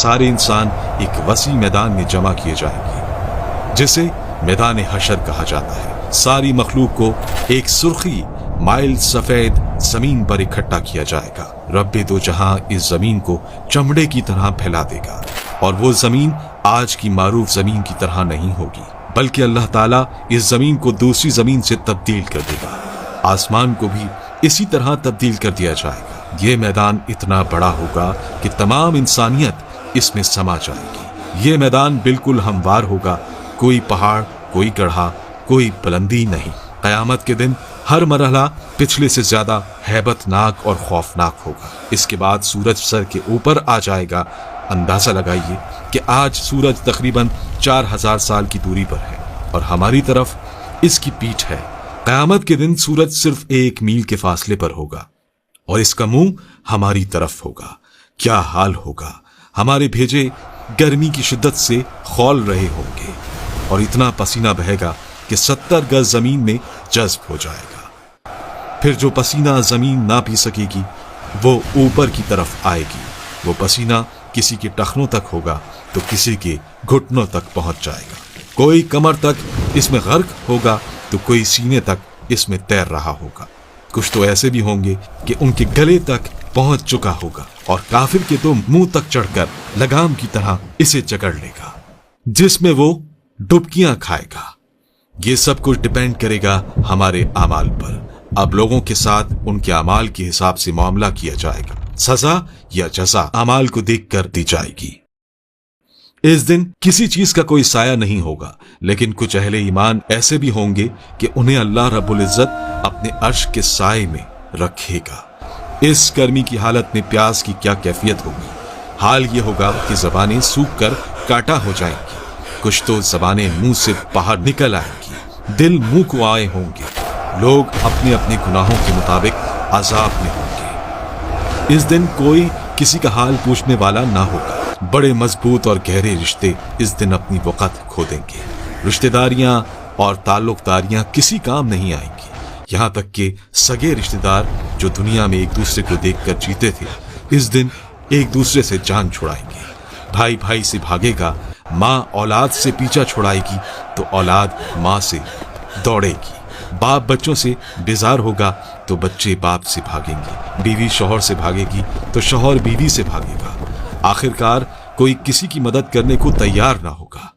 सारे इंसान एक वसी मैदान में जमा किए जाएंगे जिसे मैदान हशर कहा जाता है। सारी मखलूक को एक सुर्खी माइल सफेद जमीन पर इकट्ठा किया जाएगा। रब्बे दो जहां इस जमीन को चमड़े की तरह फैला देगा और वो जमीन आज की मारूफ जमीन की तरह नहीं होगी, बल्कि अल्लाह ताला इस जमीन को दूसरी जमीन से तब्दील कर देगा। आसमान को भी इसी तरह तब्दील कर दिया जाएगा। ये मैदान इतना बड़ा होगा कि तमाम इंसानियत इसमें समा जाएगी। ये मैदान बिल्कुल हमवार होगा, कोई पहाड़, कोई गढ़ा, कोई बुलंदी नहीं। क़यामत के दिन हर मरहला पिछले से ज्यादा हैबतनाक और खौफनाक होगा। इसके बाद सूरज सर के ऊपर आ जाएगा। अंदाजा लगाइए कि आज सूरज तकरीबन 4000 साल की दूरी पर है और हमारी तरफ इसकी पीठ है। क़यामत के दिन सूरज सिर्फ 1 मील के फासले पर होगा और इसका मुंह हमारी तरफ होगा। क्या हाल होगा। हमारे भेजे गर्मी की शिद्दत से खौल रहे होंगे और इतना पसीना बहेगा कि 70 गज जमीन में जज्ब हो जाएगा। फिर जो पसीना जमीन ना पी सकेगी वो ऊपर की तरफ आएगी। वो पसीना किसी के टखनों तक होगा तो किसी के घुटनों तक पहुंच जाएगा। कोई कमर तक इसमें गर्क होगा तो कोई सीने तक इसमें तैर रहा होगा। कुछ तो ऐसे भी होंगे कि उनके गले तक पहुंच चुका होगा और काफिर के तो मुंह तक चढ़कर लगाम की तरह इसे जकड़ लेगा, जिसमें वो डुबकियां खाएगा। ये सब कुछ डिपेंड करेगा हमारे अमाल पर। अब लोगों के साथ उनके अमाल के हिसाब से मामला किया जाएगा। सजा या जजा अमाल को देखकर दी जाएगी। इस दिन किसी चीज का कोई साया नहीं होगा, लेकिन कुछ अहले ईमान ऐसे भी होंगे कि उन्हें अल्लाह रब्बुल इज्जत अपने अर्श के साए में रखेगा। इस गर्मी की हालत में प्यास की क्या कैफियत होगी। हाल ये होगा कि जबानें सूख कर काटा हो जाएंगी। कुछ तो जबानें मुंह से बाहर निकल आएंगी। दिल मुंह को आए होंगे। लोग अपने अपने गुनाहों के मुताबिक अजाब में होंगे। इस दिन कोई किसी का हाल पूछने वाला ना होगा। बड़े मजबूत और गहरे रिश्ते इस दिन अपनी वक़्त खो देंगे। रिश्तेदारियां और ताल्लुकदारियां किसी काम नहीं आएंगी। यहाँ तक कि सगे रिश्तेदार जो दुनिया में एक दूसरे को देखकर जीते थे, इस दिन एक दूसरे से जान छुड़ाएंगे। भाई भाई से भागेगा, माँ औलाद से पीछा छुड़ाएगी तो औलाद माँ से दौड़ेगी। बाप बच्चों से बेजार होगा तो बच्चे बाप से भागेंगे। बीवी शौहर से भागेगी तो शौहर बीवी से भागेगा। आखिरकार कोई किसी की मदद करने को तैयार ना होगा।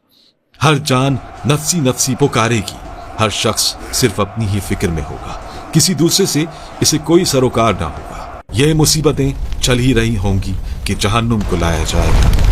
हर जान नफ्सी नफ्सी पुकारेगी। हर शख्स सिर्फ अपनी ही फिक्र में होगा। किसी दूसरे से इसे कोई सरोकार ना होगा। यह मुसीबतें चल ही रही होंगी कि जहन्नुम को लाया जाएगा।